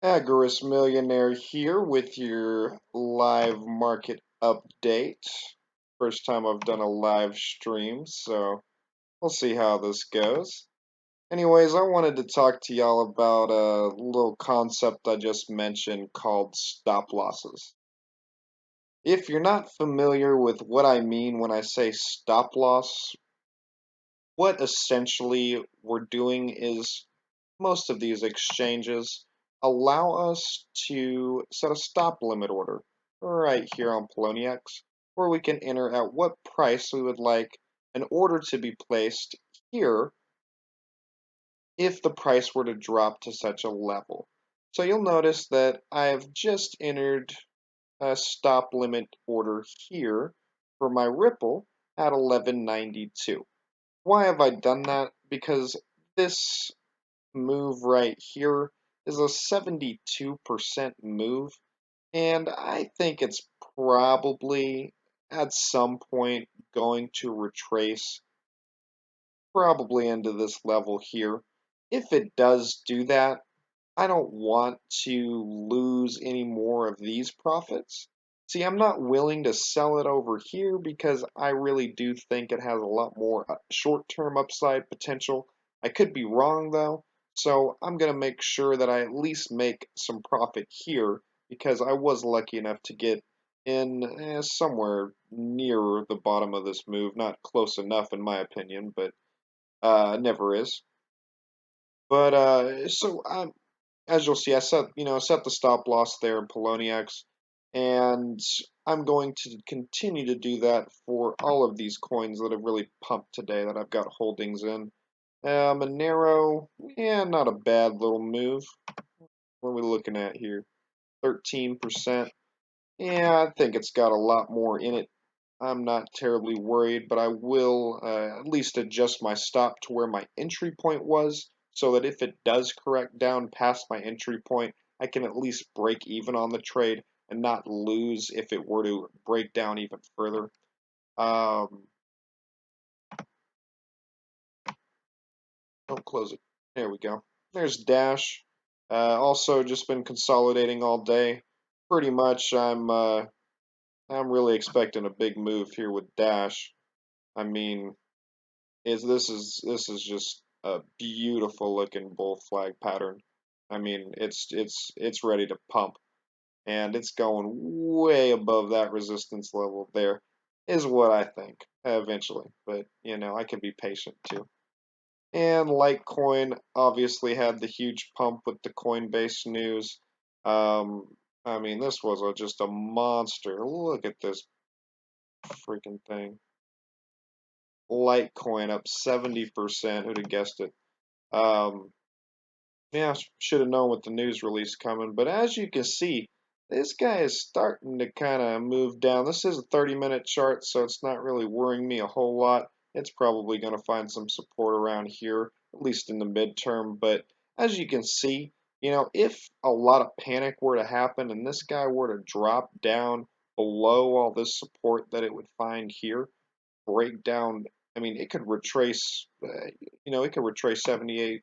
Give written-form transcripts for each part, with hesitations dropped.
Agorist Millionaire here with your live market update. First time I've done a live stream, so we'll see how this goes. Anyways, I wanted to talk to y'all about a little concept I just mentioned called stop losses. If you're not familiar with what I mean when I say stop loss, what essentially we're doing is most of these exchanges allow us to set a stop limit order right here on Pelton-Cox, where we can enter at what price we would like an order to be placed here if the price were to drop to such a level. So you'll notice that I have just entered a stop limit order here for my Ripple at 11.92. Why have I done that? Because this move right here is a 72% move, and I think it's probably at some point going to retrace probably into this level here. If it does do that, I don't want to lose any more of these profits. See, I'm not willing to sell it over here because I really do think it has a lot more short-term upside potential. I could be wrong though, so I'm going to make sure that I at least make some profit here because I was lucky enough to get in somewhere near the bottom of this move. Not close enough in my opinion, but never is. But as you'll see, I set the stop loss there in Pelton-Cox, and I'm going to continue to do that for all of these coins that have really pumped today that I've got holdings in. Monero, yeah, not a bad little move. What are we looking at here? 13%. Yeah, I think it's got a lot more in it. I'm not terribly worried, but I will at least adjust my stop to where my entry point was so that if it does correct down past my entry point, I can at least break even on the trade and not lose if it were to break down even further. Um, don't close it. There we go. There's Dash. Also just been consolidating all day. Pretty much I'm really expecting a big move here with Dash. I mean, this is just a beautiful looking bull flag pattern. I mean, it's ready to pump, and it's going way above that resistance level there, is what I think eventually. But I can be patient too. And Litecoin obviously had the huge pump with the Coinbase news. Um, I mean, this was just a monster. Look at this freaking thing. Litecoin up 70%. Who'd have guessed it? Um, yeah, should have known with the news release coming. But as you can see, this guy is starting to kind of move down. This is a 30-minute chart, so it's not really worrying me a whole lot. It's probably going to find some support around here, at least in the midterm. But as you can see, if a lot of panic were to happen and this guy were to drop down below all this support that it would find here, break down, I mean, it could retrace, it could retrace 78.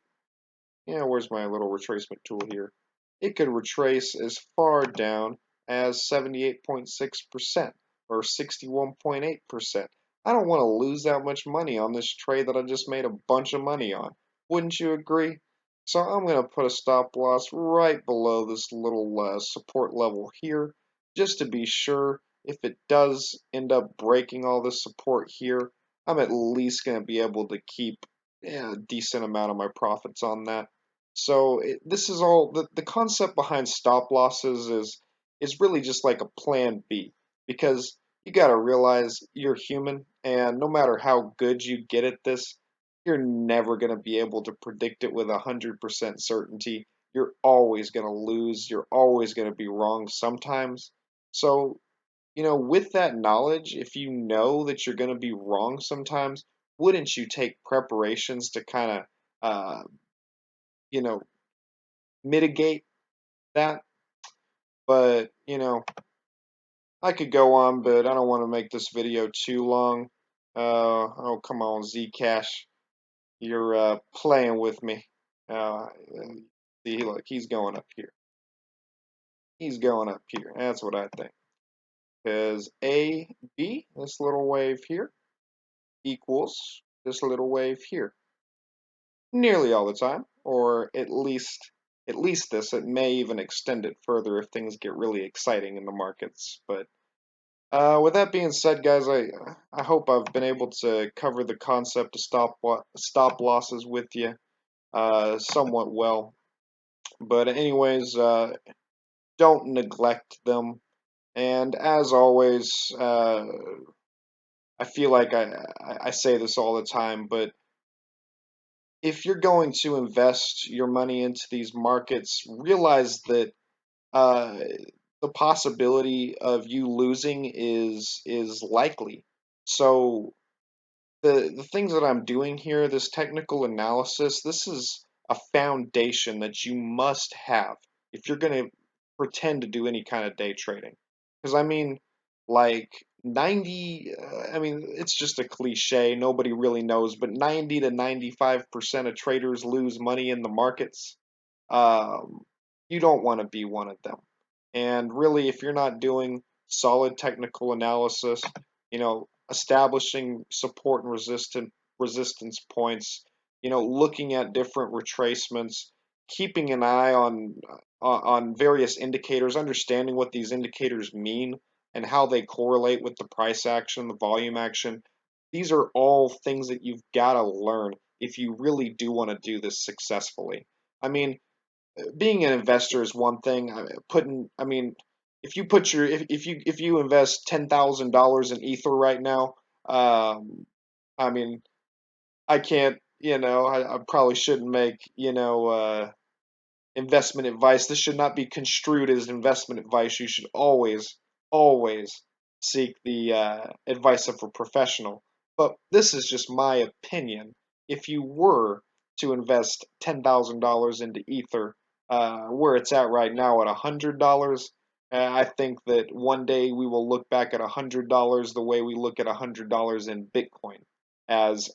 Yeah, where's my little retracement tool here? It could retrace as far down as 78.6% or 61.8%. I don't want to lose that much money on this trade that I just made a bunch of money on. Wouldn't you agree? So I'm going to put a stop loss right below this little support level here, just to be sure if it does end up breaking all this support here, I'm at least going to be able to keep a decent amount of my profits on that. So this is all the concept behind stop losses is really just like a plan B because you got to realize you're human and no matter how good you get at this, you're never going to be able to predict it with 100% certainty. You're always going to lose. You're always going to be wrong sometimes. So, with that knowledge, if you know that you're going to be wrong sometimes, wouldn't you take preparations to kind of you know, mitigate that. But, I could go on, but I don't want to make this video too long. Oh, come on, Zcash. You're playing with me. See, look, he's going up here. He's going up here. That's what I think. Because AB, this little wave here, equals this little wave here. Nearly all the time, or at least this. It may even extend it further if things get really exciting in the markets. But with that being said, guys, I hope I've been able to cover the concept of stop losses with you somewhat well. But anyways, don't neglect them. And as always, I feel like I say this all the time, but if you're going to invest your money into these markets, realize that uh, the possibility of you losing is likely. So the things that I'm doing here, this technical analysis, this is a foundation that you must have if you're going to pretend to do any kind of day trading. Because I mean, like 90, I mean, it's just a cliche. Nobody really knows, but 90 to 95% of traders lose money in the markets. Um, you don't want to be one of them. And really, if you're not doing solid technical analysis, establishing support and resistance points, looking at different retracements, keeping an eye on various indicators, understanding what these indicators mean and how they correlate with the price action, the volume action. These are all things that you've got to learn if you really do want to do this successfully. I mean, being an investor is one thing. I mean, if you invest $10,000 in Ether right now, I mean, I can't, I probably shouldn't make, investment advice. This should not be construed as investment advice. You should always seek the advice of a professional. But this is just my opinion. If you were to invest $10,000 into Ether, where it's at right now at $100, I think that one day we will look back at $100 the way we look at $100 in Bitcoin, as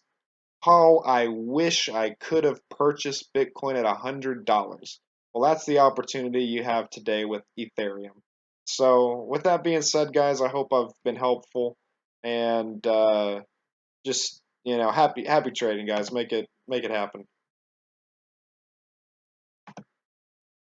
how I wish I could have purchased Bitcoin at $100. Well, that's the opportunity you have today with Ethereum. So, with that being said, guys, I hope I've been helpful, and just happy trading, guys. Make it happen.